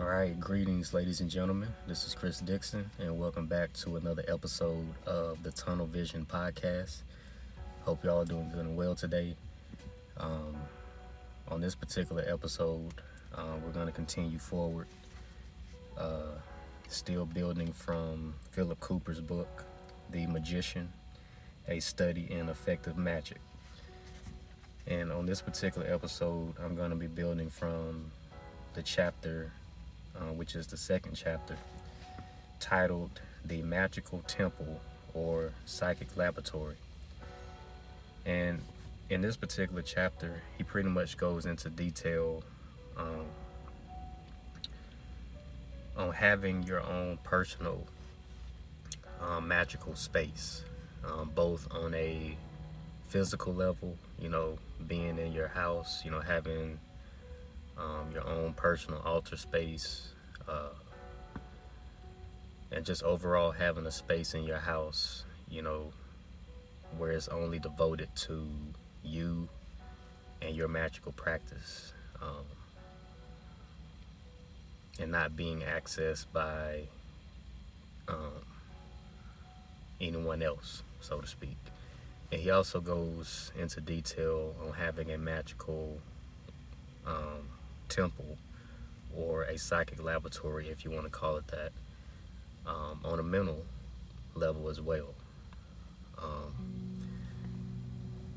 Alright, greetings ladies and gentlemen. This is Chris Dixon and welcome back to another episode of the Tunnel Vision Podcast. Hope y'all are doing good and well today. On this particular episode, we're going to continue forward, still building from Phillip Cooper's book, The Magician, A Study in Effective Magick. And on this particular episode, I'm going to be building from the chapter, which is the second chapter, titled The Magical Temple or Psychic Laboratory. And in this particular chapter, he pretty much goes into detail on having your own personal magical space, both on a physical level, being in your house, having your own personal altar space, and just overall having a space in your house, where it's only devoted to you and your magical practice, and not being accessed by anyone else, so to speak. And he also goes into detail on having a magical temple or a psychic laboratory, if you want to call it that, on a mental level as well,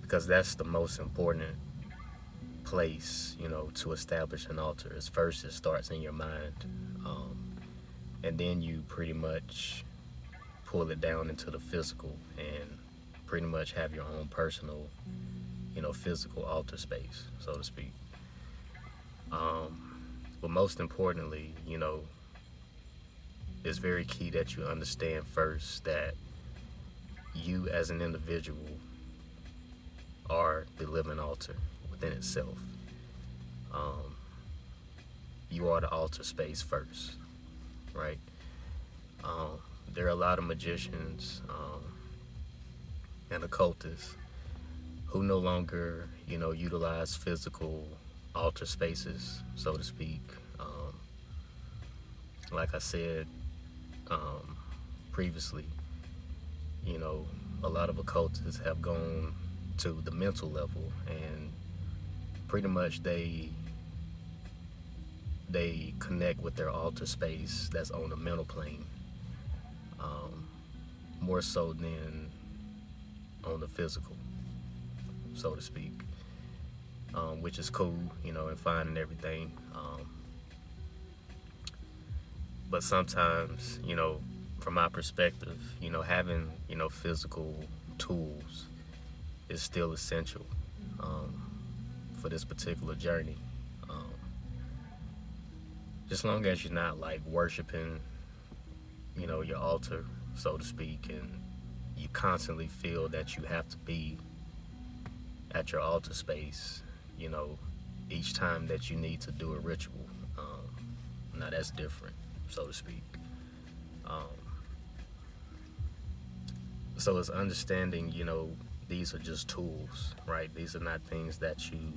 because that's the most important place, to establish an altar. Is first it starts in your mind, and then you pretty much pull it down into the physical and pretty much have your own personal, physical altar space, so to speak. But most importantly, it's very key that you understand first that you as an individual are the living altar within itself. You are the altar space first, right? There are a lot of magicians and occultists who no longer, utilize physical altar spaces, so to speak. Like I said previously, a lot of occultists have gone to the mental level, and pretty much they connect with their altar space that's on the mental plane, more so than on the physical, so to speak, which is cool, and fine and everything. But sometimes, from my perspective, having, physical tools is still essential for this particular journey. Just long as you're not like worshiping, your altar, so to speak, and you constantly feel that you have to be at your altar space, each time that you need to do a ritual. Now that's different, so to speak. So it's understanding, these are just tools, right? These are not things that you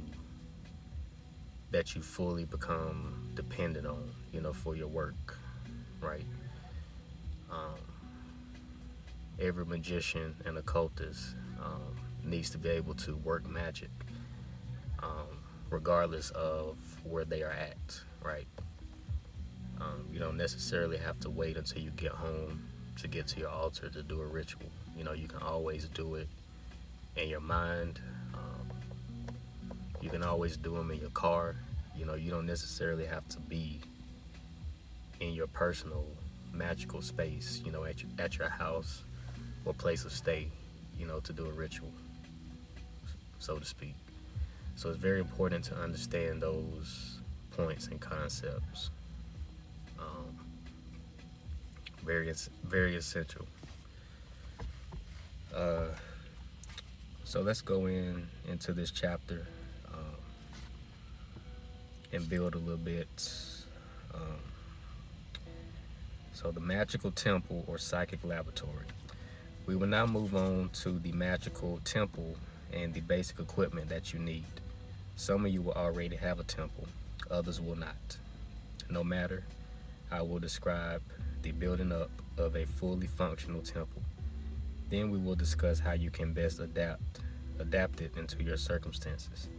fully become dependent on, for your work, right? Every magician and occultist needs to be able to work magic, regardless of where they are at, right? You don't necessarily have to wait until you get home to get to your altar to do a ritual. You can always do it in your mind. You can always do them in your car. You don't necessarily have to be in your personal magical space, at your house or place of stay, to do a ritual, so to speak. So it's very important to understand those points and concepts. Very essential. So let's go into this chapter and build a little bit. So the magical temple or psychic laboratory. We will now move on to the magical temple and the basic equipment that you need. Some of you will already have a temple, others will not. No matter, I will describe the building up of a fully functional temple. Then we will discuss how you can best adapt it into your circumstances.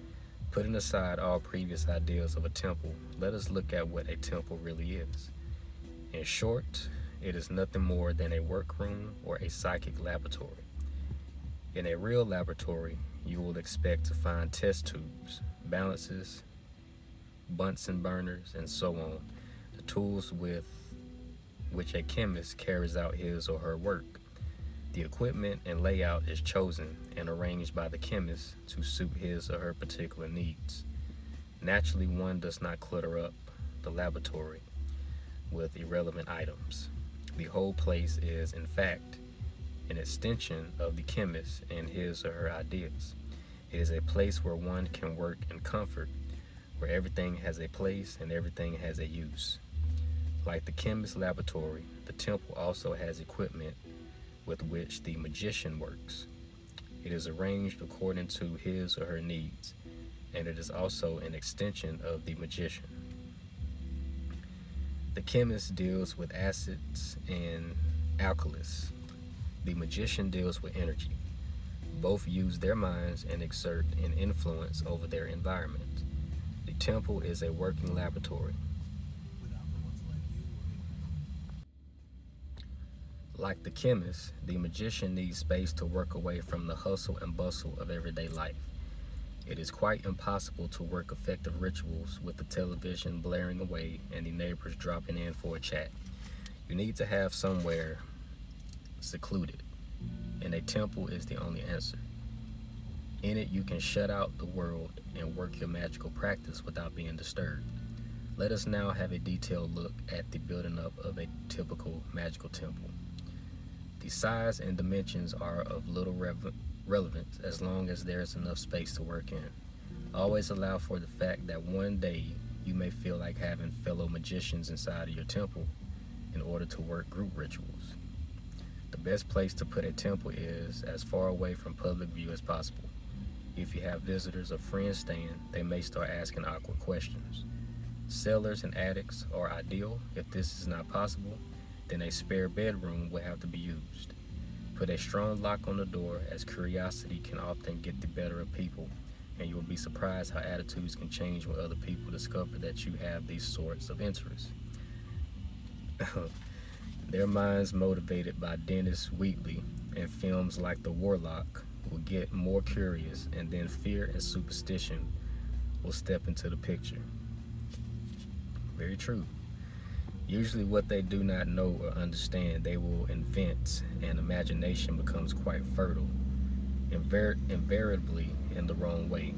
Putting aside all previous ideas of a temple, let us look at what a temple really is. In short, it is nothing more than a workroom or a psychic laboratory. In a real laboratory, you will expect to find test tubes, balances, Bunsen burners, and so on, the tools with which a chemist carries out his or her work. The equipment and layout is chosen and arranged by the chemist to suit his or her particular needs. Naturally, one does not clutter up the laboratory with irrelevant items. The whole place is, in fact, an extension of the chemist and his or her ideas. It is a place where one can work in comfort, where everything has a place and everything has a use. Like the chemist's laboratory, the temple also has equipment with which the magician works. It is arranged according to his or her needs, and it is also an extension of the magician. The chemist deals with acids and alkalis. The magician deals with energy. Both use their minds and exert an influence over their environment. The temple is a working laboratory. Like the chemist, the magician needs space to work away from the hustle and bustle of everyday life. It is quite impossible to work effective rituals with the television blaring away and the neighbors dropping in for a chat. You need to have somewhere secluded, and a temple is the only answer. In it, you can shut out the world and work your magical practice without being disturbed. Let us now have a detailed look at the building up of a typical magical temple. The size and dimensions are of little relevance as long as there is enough space to work in. Always allow for the fact that one day you may feel like having fellow magicians inside of your temple in order to work group rituals. The best place to put a temple is as far away from public view as possible. If you have visitors or friends staying, they may start asking awkward questions. Cellars and attics are ideal. If this is not possible, then a spare bedroom will have to be used. Put a strong lock on the door, as curiosity can often get the better of people, and you will be surprised how attitudes can change when other people discover that you have these sorts of interests. Their minds, motivated by Dennis Wheatley and films like The Warlock, will get more curious, and then fear and superstition will step into the picture. Very true. Usually what they do not know or understand, they will invent, and imagination becomes quite fertile, invariably in the wrong way.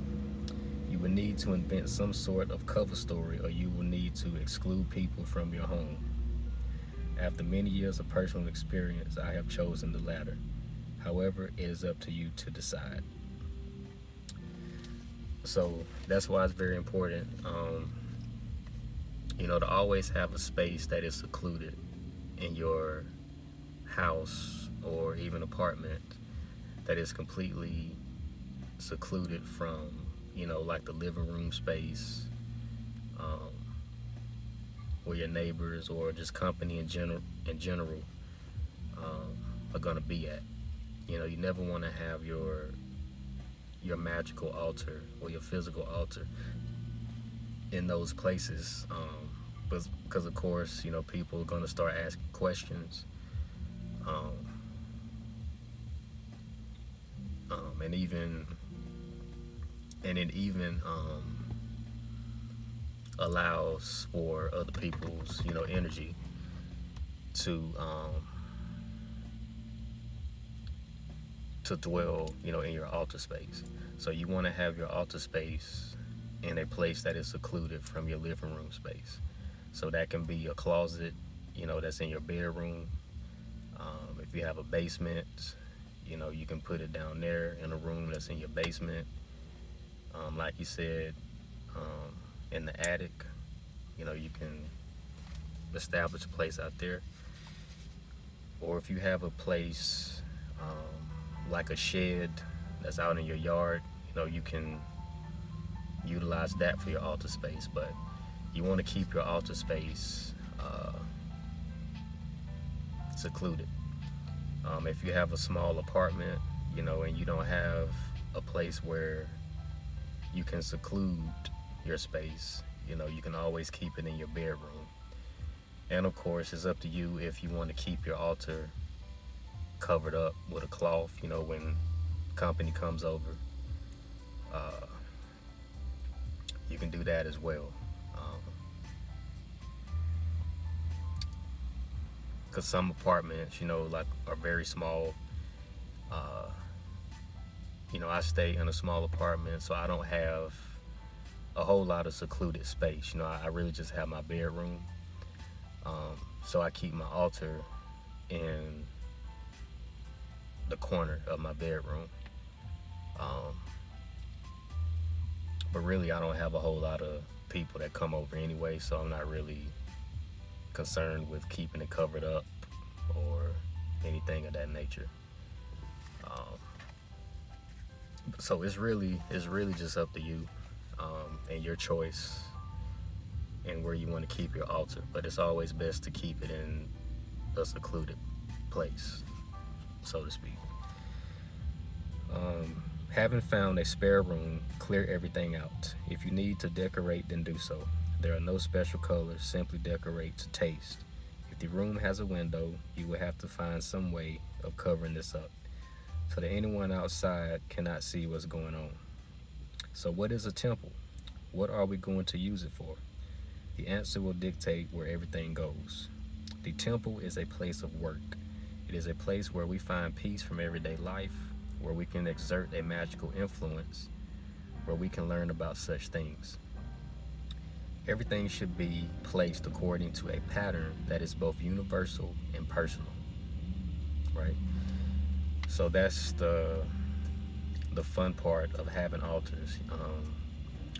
You will need to invent some sort of cover story, or you will need to exclude people from your home. After many years of personal experience, I have chosen the latter. However, it is up to you to decide. So that's why it's very important, to always have a space that is secluded in your house or even apartment, that is completely secluded from, like the living room space, where your neighbors or just company in general are gonna be at. You never want to have your magical altar or your physical altar in those places, because of course, people are gonna start asking questions, and it even allows for other people's energy to dwell in your altar space. So you want to have your altar space in a place that is secluded from your living room space. So that can be a closet that's in your bedroom. If you have a basement, you can put it down there in a room that's in your basement. Like you said, in the attic, you can establish a place out there. Or if you have a place like a shed that's out in your yard, you can utilize that for your altar space. But you want to keep your altar space uh, secluded. If you have a small apartment, and you don't have a place where you can seclude your space, you can always keep it in your bedroom. And of course, it's up to you if you want to keep your altar covered up with a cloth, when company comes over. Uh, you can do that as well. Because some apartments, like are very small. Uh, I stay in a small apartment, so I don't have a whole lot of secluded space. I really just have my bedroom. So I keep my altar in the corner of my bedroom. But really, I don't have a whole lot of people that come over anyway, so I'm not really concerned with keeping it covered up or anything of that nature. So it's really just up to you, and your choice and where you want to keep your altar. But it's always best to keep it in a secluded place, so to speak. Having found a spare room, clear everything out. If you need to decorate, then do so. There are no special colors, simply decorate to taste. If the room has a window, you will have to find some way of covering this up so that anyone outside cannot see what's going on. So what is a temple? What are we going to use it for? The answer will dictate where everything goes. The temple is a place of work. It is a place where we find peace from everyday life, where we can exert a magical influence, where we can learn about such things. Everything should be placed according to a pattern that is both universal and personal, right? So that's the fun part of having altars.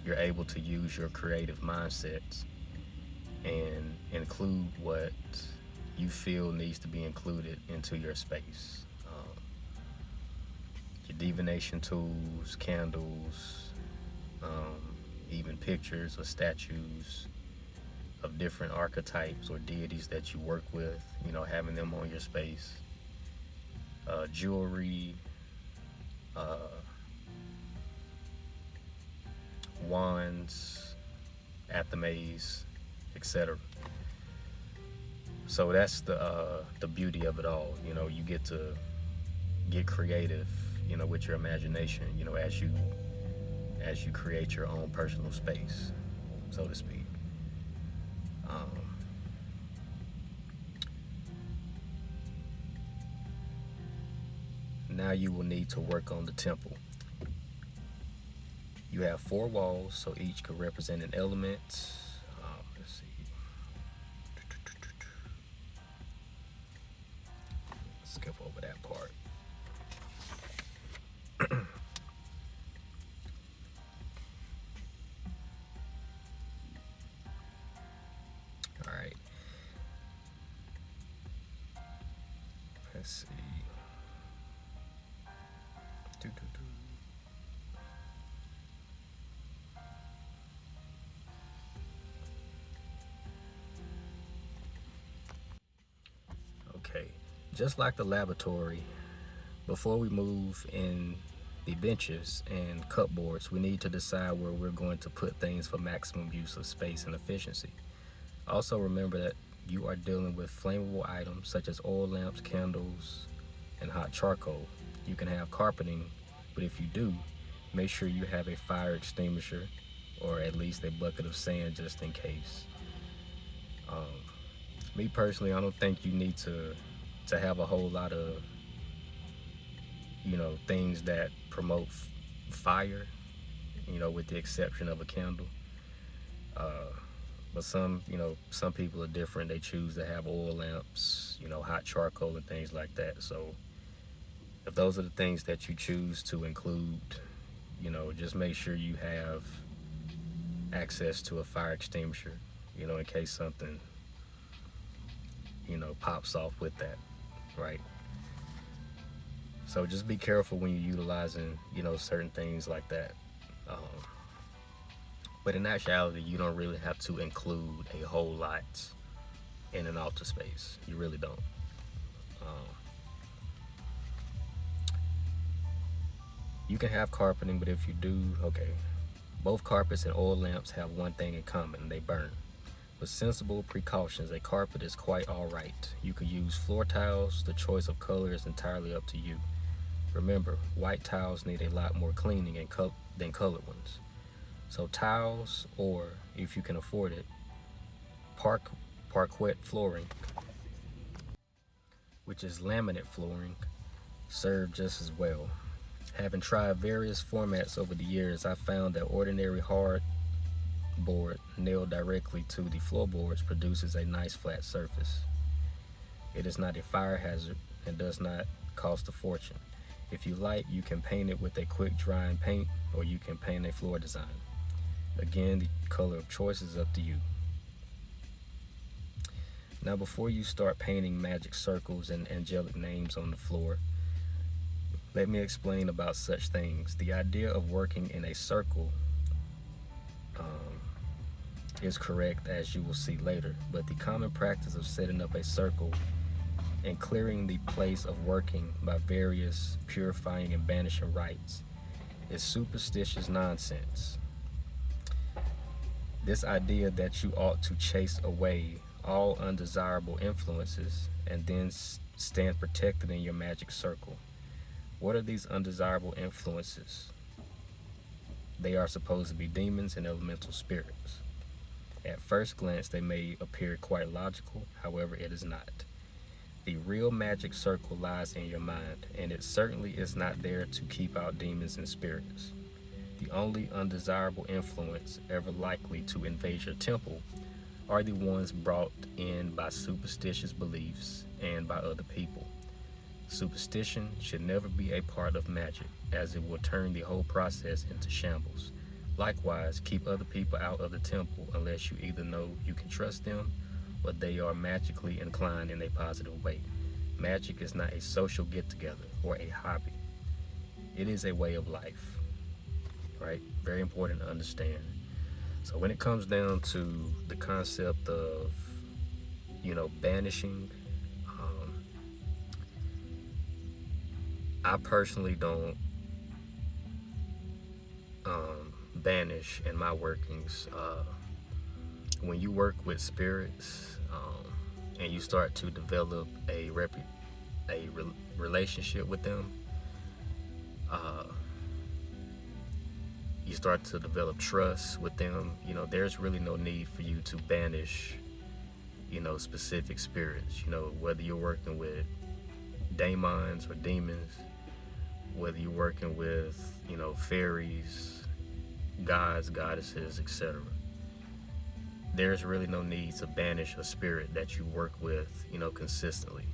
You're able to use your creative mindsets and include what you feel needs to be included into your space. Your divination tools, candles, even pictures or statues of different archetypes or deities that you work with, having them on your space. Jewelry, wands, athames, etc. So that's the beauty of it all. You get to get creative, with your imagination, as you create your own personal space, so to speak. Now you will need to work on the temple. You have 4 walls, so each could represent an element. Let's see. Skip over that part. All right. Let's see. Okay, just like the laboratory, before we move in the benches and cupboards, we need to decide where we're going to put things for maximum use of space and efficiency. Also remember that you are dealing with flammable items such as oil lamps, candles, and hot charcoal. You can have carpeting, but if you do, make sure you have a fire extinguisher or at least a bucket of sand just in case. Me personally, I don't think you need to have a whole lot of things that promote fire, with the exception of a candle. But some people are different. They choose to have oil lamps, hot charcoal and things like that. So if those are the things that you choose to include, just make sure you have access to a fire extinguisher, in case something, pops off with that, right? So just be careful when you're utilizing, certain things like that. But in actuality, you don't really have to include a whole lot in an altar space. You really don't. You can have carpeting, but if you do, okay. Both carpets and oil lamps have one thing in common: they burn. With sensible precautions, a carpet is quite alright. You could use floor tiles. The choice of color is entirely up to you. Remember, white tiles need a lot more cleaning than colored ones. So tiles, or if you can afford it, parquet flooring, which is laminate flooring, serve just as well. Having tried various formats over the years, I found that ordinary hard board nailed directly to the floorboards produces a nice flat surface. It is not a fire hazard and does not cost a fortune. If you like, you can paint it with a quick drying paint, or you can paint a floor design. Again, the color of choice is up to you. Now, before you start painting magic circles and angelic names on the floor, let me explain about such things. The idea of working in a circle is correct, as you will see later, but the common practice of setting up a circle and clearing the place of working by various purifying and banishing rites is superstitious nonsense. This idea that you ought to chase away all undesirable influences and then stand protected in your magic circle. What are these undesirable influences? They are supposed to be demons and elemental spirits. At first glance, they may appear quite logical, however, it is not. The real magic circle lies in your mind, and it certainly is not there to keep out demons and spirits. The only undesirable influence ever likely to invade your temple are the ones brought in by superstitious beliefs and by other people. Superstition should never be a part of magic, as it will turn the whole process into shambles. Likewise, keep other people out of the temple unless you either know you can trust them or they are magically inclined in a positive way. Magic is not a social get-together or a hobby. It is a way of life, right? Very important to understand. So when it comes down to the concept of, banishing, I personally don't banish in my workings. When you work with spirits and you start to develop a relationship with them, you start to develop trust with them. There's really no need for you to banish, specific spirits. Whether you're working with daemons or demons, whether you're working with, fairies, gods, goddesses, etc. There's really no need to banish a spirit that you work with, consistently.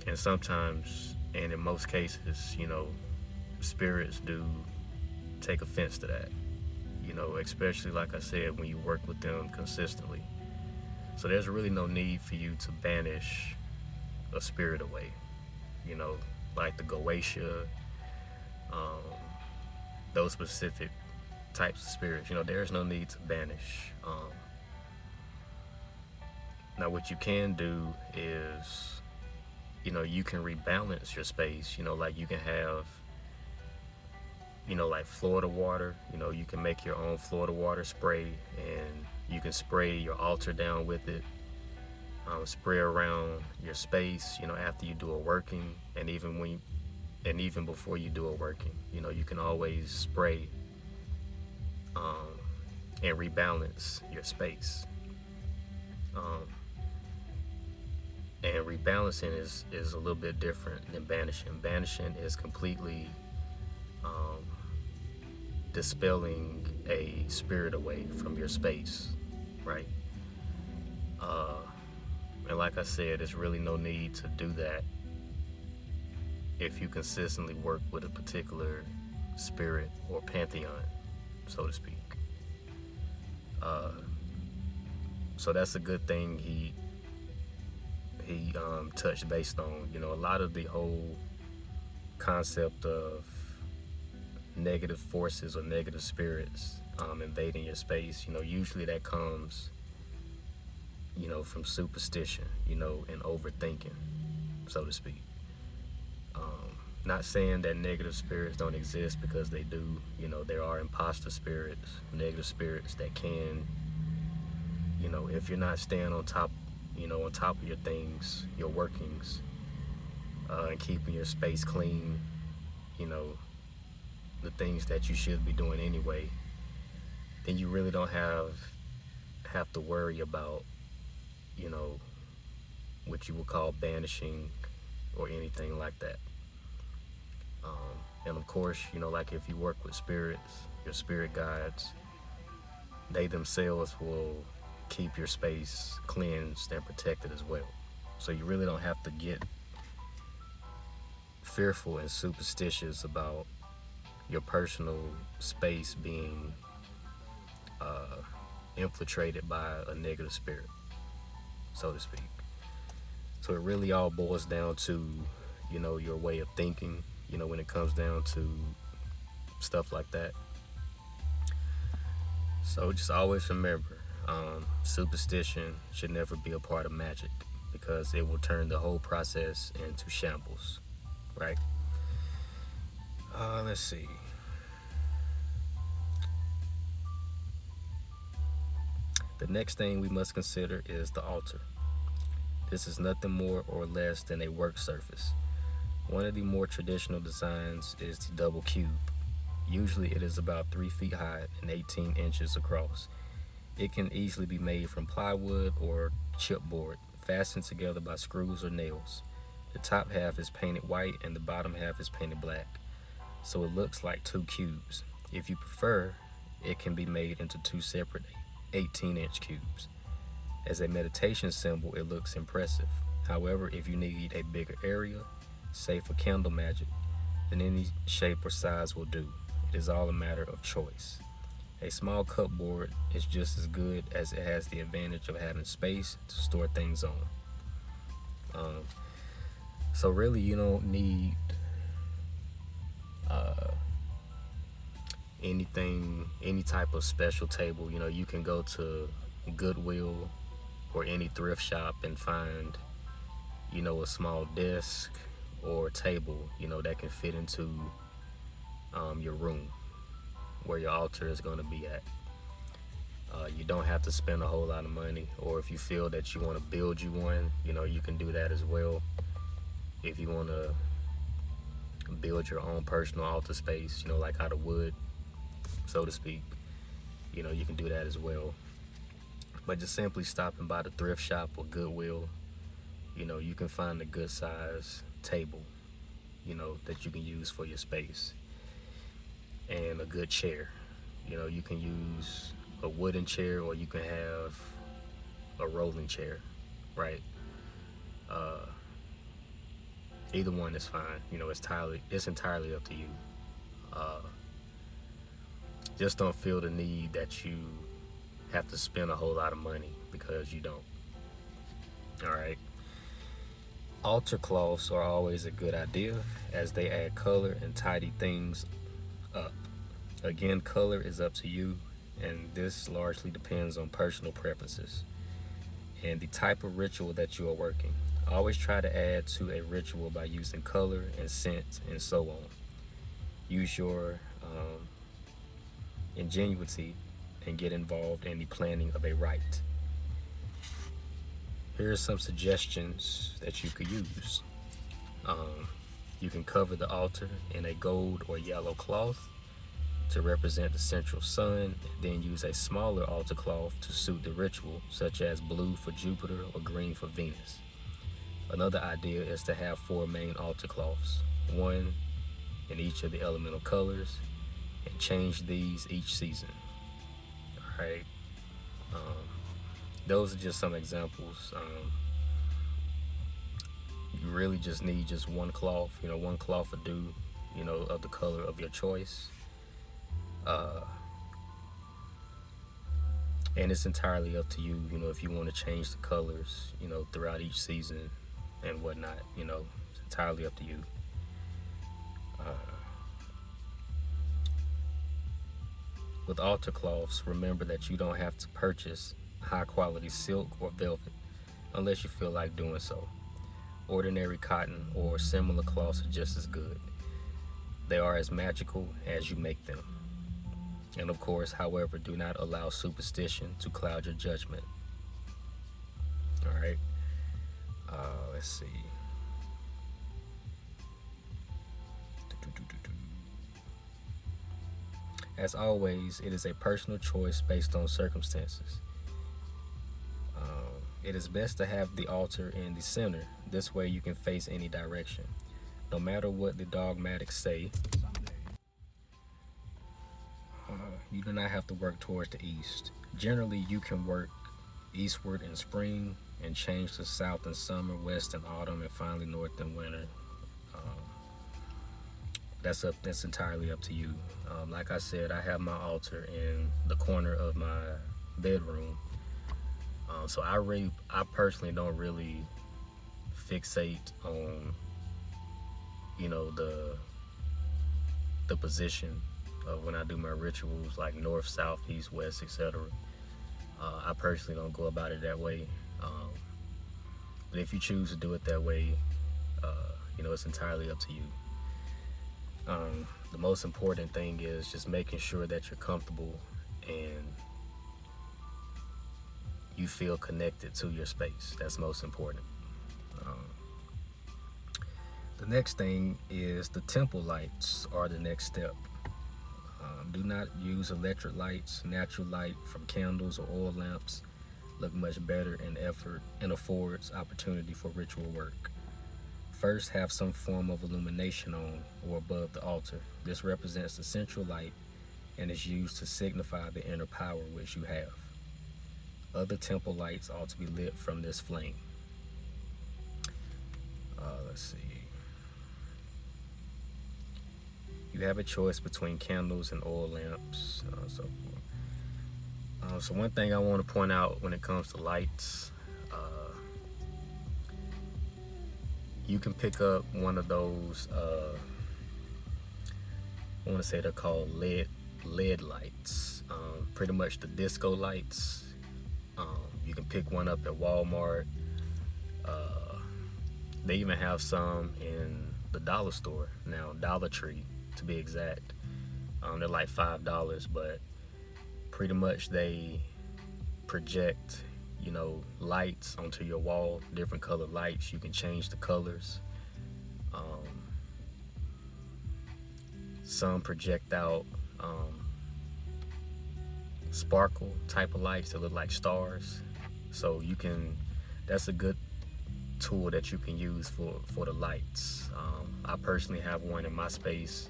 And sometimes, and in most cases, spirits do take offense to that, especially, like I said, when you work with them consistently. So there's really no need for you to banish a spirit away, like the Goetia, those specific types of spirits. There's no need to banish. Now, what you can do is, you can rebalance your space. Like you can have, like Florida water. You can make your own Florida water spray, and you can spray your altar down with it. Spray around your space, after you do a working, and even before you do a working. You can always spray and rebalance your space. And rebalancing is a little bit different than banishing. Banishing is completely dispelling a spirit away from your space, right? And like I said, there's really no need to do that if you consistently work with a particular spirit or pantheon, so to speak. So that's a good thing he touched based on. A lot of the whole concept of negative forces or negative spirits invading your space, usually that comes, from superstition, and overthinking, so to speak. Not saying that negative spirits don't exist, because they do. There are imposter spirits, negative spirits that can, if you're not staying on top of your things, your workings, and keeping your space clean, the things that you should be doing anyway, then you really don't have to worry about, what you would call banishing or anything like that. And of course, like if you work with spirits, your spirit guides, they themselves will keep your space cleansed and protected as well. So you really don't have to get fearful and superstitious about your personal space being infiltrated by a negative spirit, so to speak. So it really all boils down to, your way of thinking, when it comes down to stuff like that. So just always remember, superstition should never be a part of magic, because it will turn the whole process into shambles, right? Let's see. The next thing we must consider is the altar. This is nothing more or less than a work surface. One of the more traditional designs is the double cube. Usually it is about 3 feet high and 18 inches across. It can easily be made from plywood or chipboard, fastened together by screws or nails. The top half is painted white and the bottom half is painted black, so it looks like 2 cubes. If you prefer, it can be made into 2 separate 18-inch cubes. As a meditation symbol, it looks impressive. However, if you need a bigger area, say for candle magic, then any shape or size will do. It is all a matter of choice. A small cupboard is just as good, as it has the advantage of having space to store things on. So really, you don't need any type of special table. You can go to Goodwill or any thrift shop and find, a small desk or table, that can fit into your room where your altar is going to be at. You don't have to spend a whole lot of money, or if you feel that you want to build you one, you can do that as well. If you want to build your own personal altar space, like out of wood, so to speak, you can do that as well. But just simply stopping by the thrift shop or Goodwill, you can find a good size table, that you can use for your space, and a good chair. You can use a wooden chair, or you can have a rolling chair, right? Either one is fine. It's entirely up to you. Just don't feel the need that you have to spend a whole lot of money, because you don't. All right. Altar cloths are always a good idea, as they add color and tidy things up. Again, color is up to you, and this largely depends on personal preferences and the type of ritual that you are working. Always try to add to a ritual by using color and scent and so on. Use your ingenuity and get involved in the planning of a rite. Here are some suggestions that you could use. You can cover the altar in a gold or yellow cloth to represent the central sun, and then use a smaller altar cloth to suit the ritual, such as blue for Jupiter or green for Venus. Another idea is to have 4 main altar cloths, one in each of the elemental colors, and change these each season. All right. Those are just some examples. You really just need just one cloth. One cloth will do, of the color of your choice. And it's entirely up to you, if you want to change the colors, throughout each season and whatnot. It's entirely up to you. With altar cloths, remember that you don't have to purchase high quality silk or velvet unless you feel like doing so. Ordinary cotton or similar cloths are just as good. They are as magical as you make them. And of course, however, do not allow superstition to cloud your judgment. All right. Let's see. As always, it is a personal choice based on circumstances. It is best to have the altar in the center. This way you can face any direction. No matter what the dogmatics say, you do not have to work towards the east. Generally, you can work eastward in spring and change to south in summer, west in autumn, and finally north in winter. That's entirely up to you. Like I said, I have my altar in the corner of my bedroom. So I personally don't really fixate on, the position of when I do my rituals, like north, south, east, west, etc. I personally don't go about it that way. But if you choose to do it that way, it's entirely up to you. The most important thing is just making sure that you're comfortable and you feel connected to your space. That's most important. The next thing is the temple lights are the next step. Do not use electric lights. Natural light from candles or oil lamps look much better in effort and affords opportunity for ritual work. First, have some form of illumination on or above the altar. This represents the central light and is used to signify the inner power which you have. Other temple lights ought to be lit from this flame. Let's see. You have a choice between candles and oil lamps, so forth. So one thing I want to point out when it comes to lights, you can pick up one of those, I want to say they're called LED lights, pretty much the disco lights. You can pick one up at Walmart. They even have some in the dollar store now, Dollar Tree to be exact. They're like $5, but pretty much they project, lights onto your wall, different colored lights. You can change the colors. Some project out sparkle type of lights that look like stars. So that's a good tool that you can use for the lights. I personally have one in my space.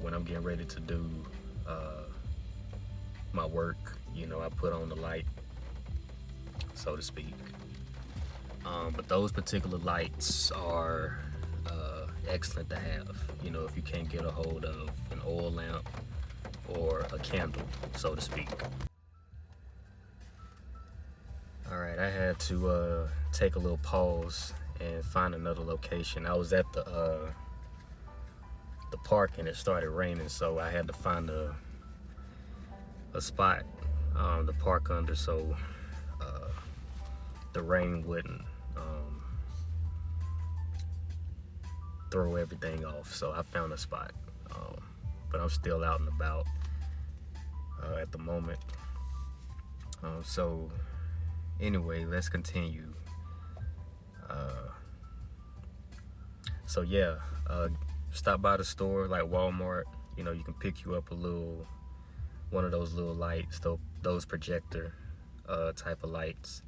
When I'm getting ready to do my work, I put on the light, so to speak. But those particular lights are excellent to have, if you can't get a hold of an oil lamp or a candle, so to speak. All right, I had to take a little pause and find another location. I was at the park and it started raining, so I had to find a spot to park under so the rain wouldn't throw everything off. So I found a spot, but I'm still out and about at the moment. So anyway, let's continue. So yeah, stop by the store like Walmart. You can pick you up one of those little lights, those projector type of lights,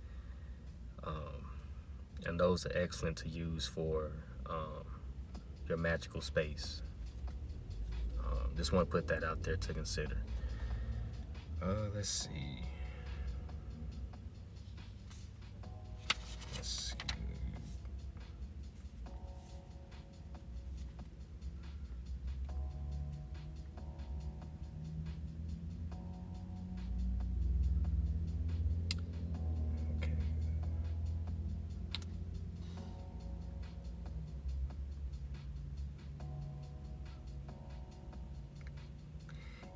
and those are excellent to use for your magical space. Just want to put that out there to consider. Let's see.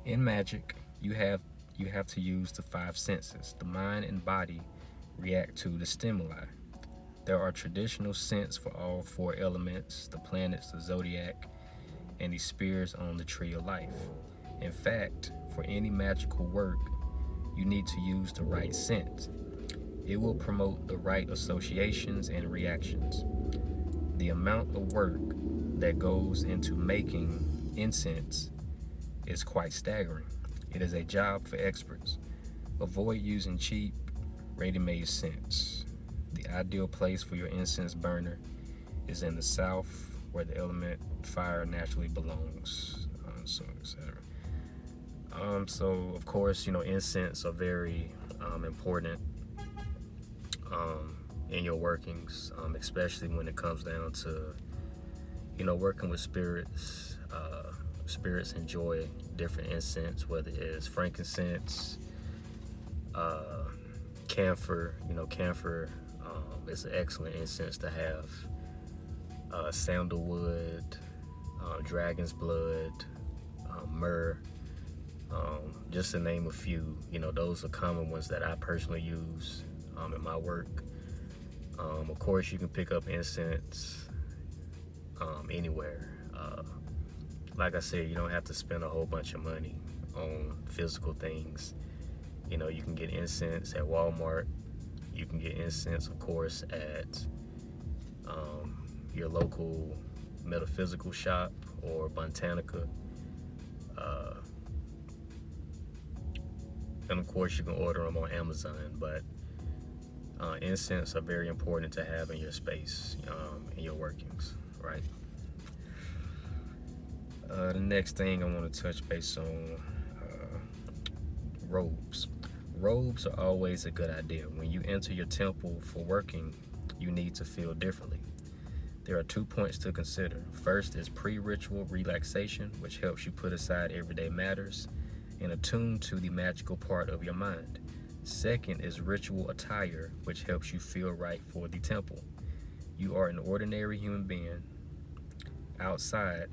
In magic, you have to use the five senses. The mind and body react to the stimuli. There are traditional scents for all four elements, the planets, the zodiac, and the spheres on the tree of life. In fact, for any magical work, you need to use the right scent. It will promote the right associations and reactions. The amount of work that goes into making incense is quite staggering. It is a job for experts. Avoid using cheap, ready-made scents. The ideal place for your incense burner is in the south, where the element fire naturally belongs, so etc. So of course, incense are very important in your workings, especially when it comes down to, working with spirits. Spirits enjoy different incense, whether it's frankincense, camphor. Camphor is an excellent incense to have. Sandalwood, dragon's blood, myrrh, just to name a few. Those are common ones that I personally use in my work. Of course, you can pick up incense anywhere. Like I said, you don't have to spend a whole bunch of money on physical things. You can get incense at Walmart. You can get incense, of course, at your local metaphysical shop or Botanica. And of course, you can order them on Amazon. But incense are very important to have in your space, in your workings, right? The next thing I want to touch base on, robes. Robes are always a good idea. When you enter your temple for working, you need to feel differently. There are 2 points to consider. First is pre-ritual relaxation, which helps you put aside everyday matters and attune to the magical part of your mind. Second is ritual attire, which helps you feel right for the temple. You are an ordinary human being outside,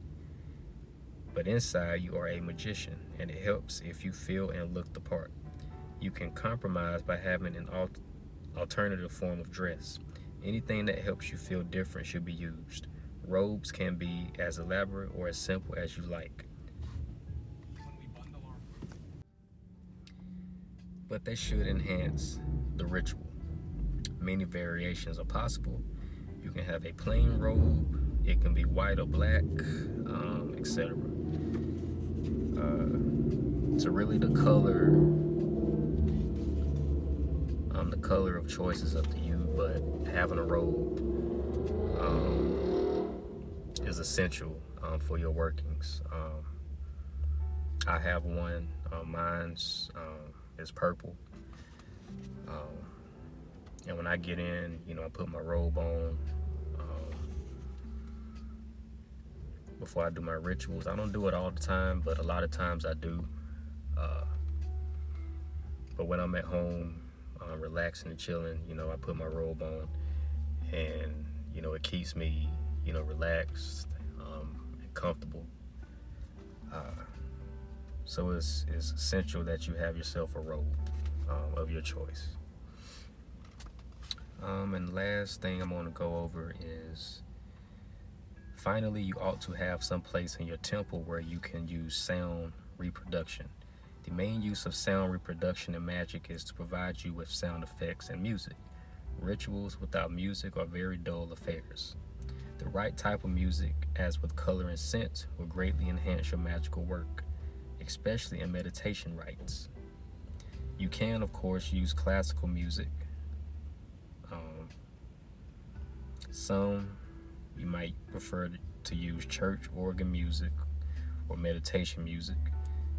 but inside you are a magician, and it helps if you feel and look the part. You can compromise by having an alternative form of dress. Anything that helps you feel different should be used. Robes can be as elaborate or as simple as you like, but they should enhance the ritual. Many variations are possible. You can have a plain robe, it can be white or black, etc. So really the color of choice is up to you, but having a robe is essential for your workings. I have one. Mine's is purple. And when I get in, I put my robe on before I do my rituals. I don't do it all the time, but a lot of times I do. But when I'm at home, relaxing and chilling, I put my robe on, and it keeps me, relaxed and comfortable. So it's essential that you have yourself a robe of your choice. And the last thing I'm going to go over is, finally, you ought to have some place in your temple where you can use sound reproduction. The main use of sound reproduction in magic is to provide you with sound effects and music. Rituals without music are very dull affairs. The right type of music, as with color and scent, will greatly enhance your magical work, especially in meditation rites. You can, of course, use classical music. Some you might prefer to use church organ music or meditation music,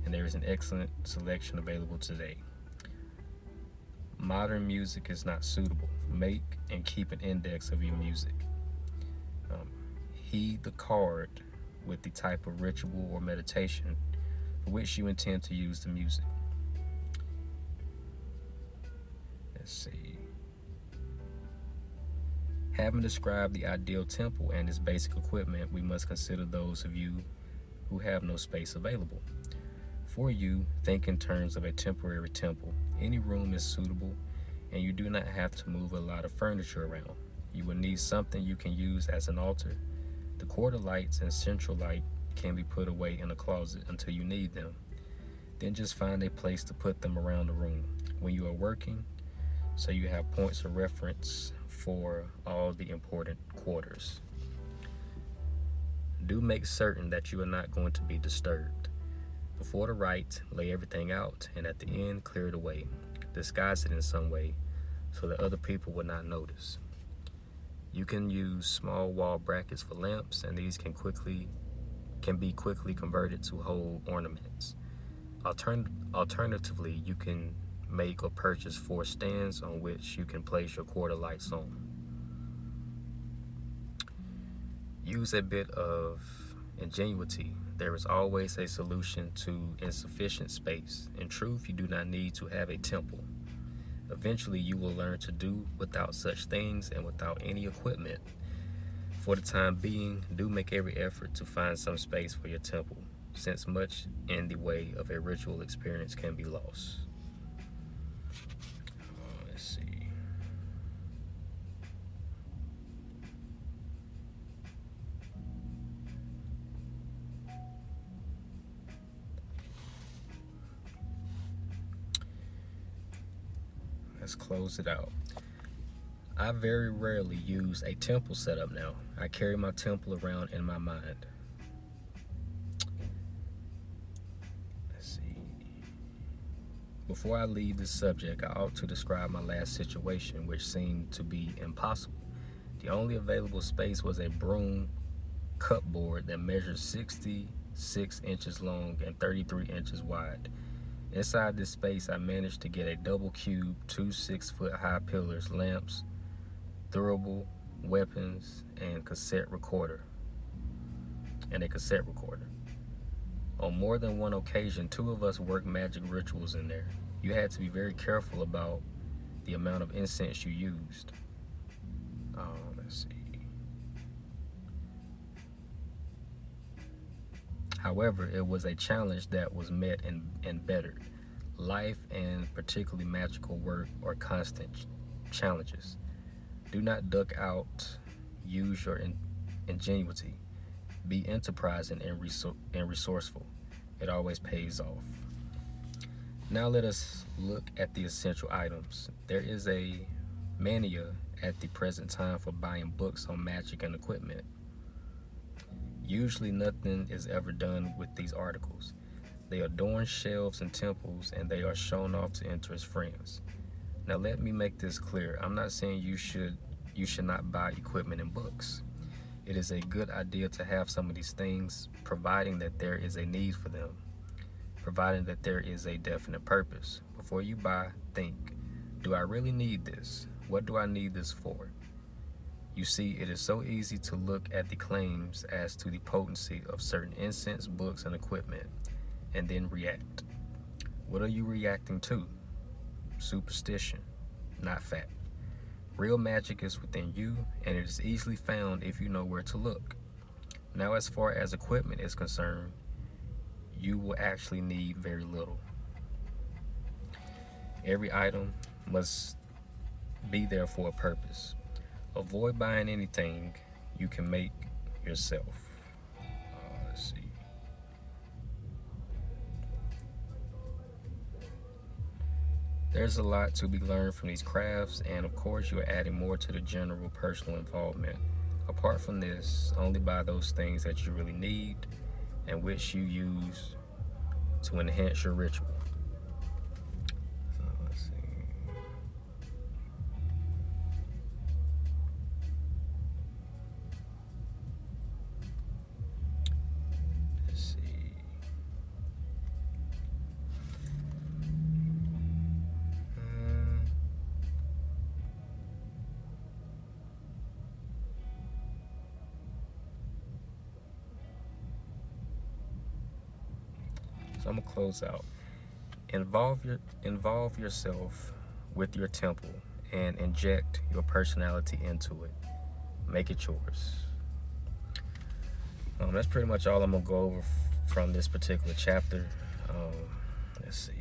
and there is an excellent selection available today. Modern music is not suitable. Make and keep an index of your music. Heed the card with the type of ritual or meditation for which you intend to use the music. Let's see. Having described the ideal temple and its basic equipment, we must consider those of you who have no space available. For you, think in terms of a temporary temple. Any room is suitable, and you do not have to move a lot of furniture around. You will need something you can use as an altar. The quarter lights and central light can be put away in a closet until you need them. Then just find a place to put them around the room when you are working, so you have points of reference for all the important quarters. Do make certain that you are not going to be disturbed. Before the rite, lay everything out, and at the end, clear it away. Disguise it in some way so that other people will not notice. You can use small wall brackets for lamps, and these can be quickly converted to hold ornaments. Alternatively, you can make or purchase 4 stands on which you can place your quarter lights on. Use a bit of ingenuity. There is always a solution to insufficient space. In truth, you do not need to have a temple. Eventually, you will learn to do without such things and without any equipment. For the time being, do make every effort to find some space for your temple, since much in the way of a ritual experience can be lost. Let's see. Let's close it out. I very rarely use a temple setup now. I carry my temple around in my mind. Let's see. Before I leave this subject, I ought to describe my last situation, which seemed to be impossible. The only available space was a broom cupboard that measured 66 inches long and 33 inches wide. Inside this space, I managed to get a double cube, 2 6-foot-high pillars, lamps, durable weapons, and a cassette recorder. On more than one occasion, 2 of us worked magic rituals in there. You had to be very careful about the amount of incense you used. Let's see. However, it was a challenge that was met and bettered. Life and particularly magical work are constant challenges. Do not duck out. Use your ingenuity. Be enterprising and resourceful. It always pays off. Now let us look at the essential items. There is a mania at the present time for buying books on magic and equipment. Usually nothing is ever done with these articles. They adorn shelves and temples, and they are shown off to interest friends. Now let me make this clear. I'm not saying you should not buy equipment and books. It is a good idea to have some of these things, providing that there is a need for them, providing that there is a definite purpose. Before you buy, think, do I really need this? What do I need this for? You see, it is so easy to look at the claims as to the potency of certain incense, books, and equipment, and then react. What are you reacting to? Superstition, not fact. Real magic is within you, and it is easily found if you know where to look. Now, as far as equipment is concerned, you will actually need very little. Every item must be there for a purpose. Avoid buying anything you can make yourself. Let's see. There's a lot to be learned from these crafts, and of course you are adding more to the general personal involvement. Apart from this, only buy those things that you really need and which you use to enhance your ritual. So let's see. So I'm gonna close out. Involve yourself with your temple and inject your personality into it. Make it yours. That's pretty much all I'm gonna go over from this particular chapter. Let's see.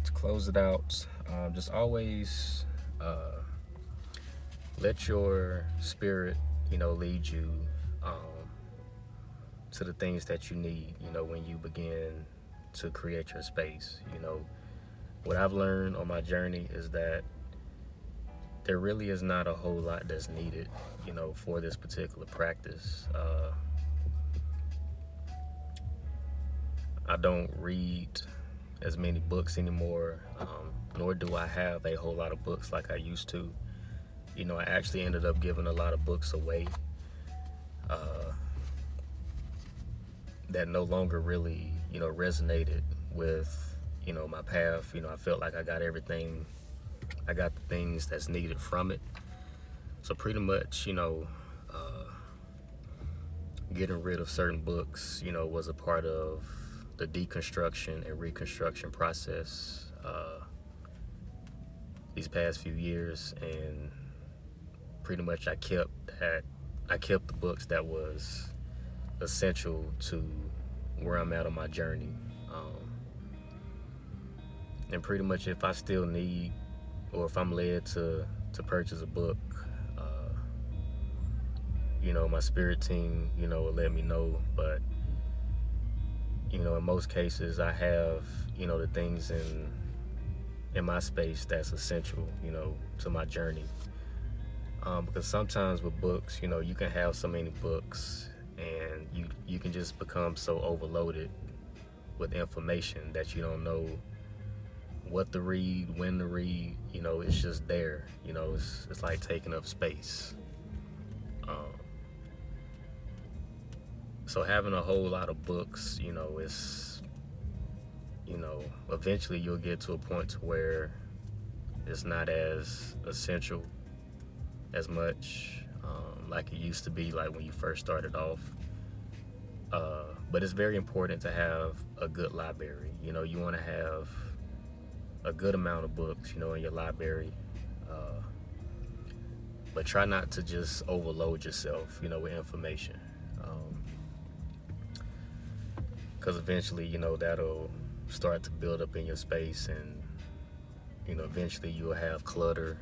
To close it out, just always let your spirit, lead you to the things that you need, when you begin to create your space. What I've learned on my journey is that there really is not a whole lot that's needed, for this particular practice. I don't read as many books anymore, nor do I have a whole lot of books like I used to. I actually ended up giving a lot of books away that no longer really, resonated with, my path. I felt like I got everything, I got the things that's needed from it. So pretty much, getting rid of certain books, was a part of the deconstruction and reconstruction process these past few years. And pretty much I kept the books that was essential to where I'm at on my journey. And pretty much if I still need, or if I'm led to purchase a book, my spirit team, will let me know. But, in most cases I have, the things in my space that's essential, to my journey. Because sometimes with books, you can have so many books and you can just become so overloaded with information that you don't know what to read, when to read. It's just there. It's like taking up space. So having a whole lot of books, it's, eventually you'll get to a point to where it's not as essential as much like it used to be, like when you first started off. But it's very important to have a good library. You want to have a good amount of books, in your library. But try not to just overload yourself, with information. Because eventually, that'll start to build up in your space, and, eventually you'll have clutter,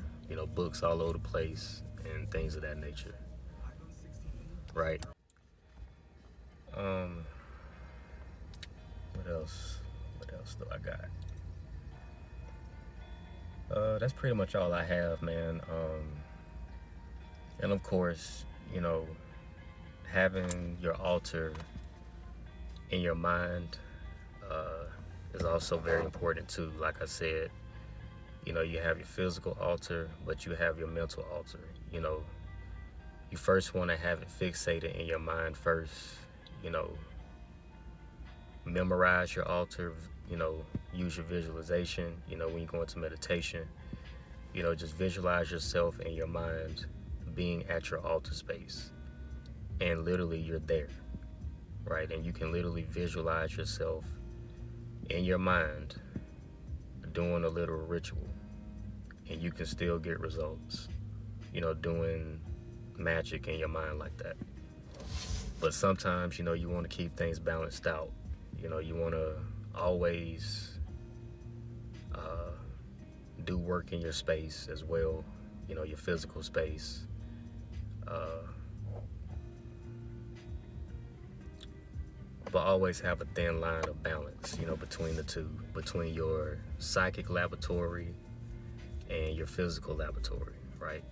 books all over the place and things of that nature. Right. What else? What else do I got? That's pretty much all I have, man. And of course, having your altar in your mind is also very important too. Like I said, you have your physical altar, but you have your mental altar. You first want to have it fixated in your mind first. Memorize your altar, use your visualization, when you go into meditation, just visualize yourself in your mind being at your altar space, and literally you're there, right? And you can literally visualize yourself in your mind doing a literal ritual, and you can still get results, doing magic in your mind like that. But sometimes, you want to keep things balanced out. You want to always do work in your space as well, your physical space. But always have a thin line of balance, between the two, between your psychic laboratory and your physical laboratory, right?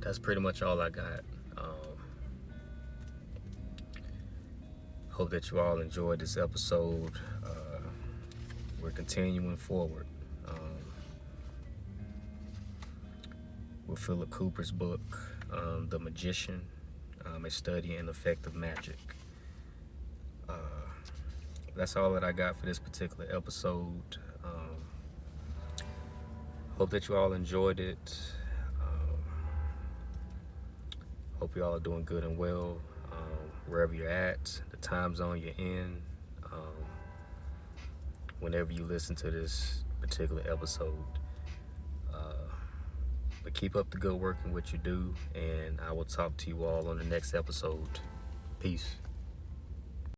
That's pretty much all I got. Hope that you all enjoyed this episode. We're continuing forward with Phillip Cooper's book, The Magician, a Study in Effective Magick. That's all that I got for this particular episode. Hope that you all enjoyed it. Hope you all are doing good and well. wherever you're at, the time zone you're in, whenever you listen to this particular episode. But keep up the good work in what you do, and I will talk to you all on the next episode. Peace.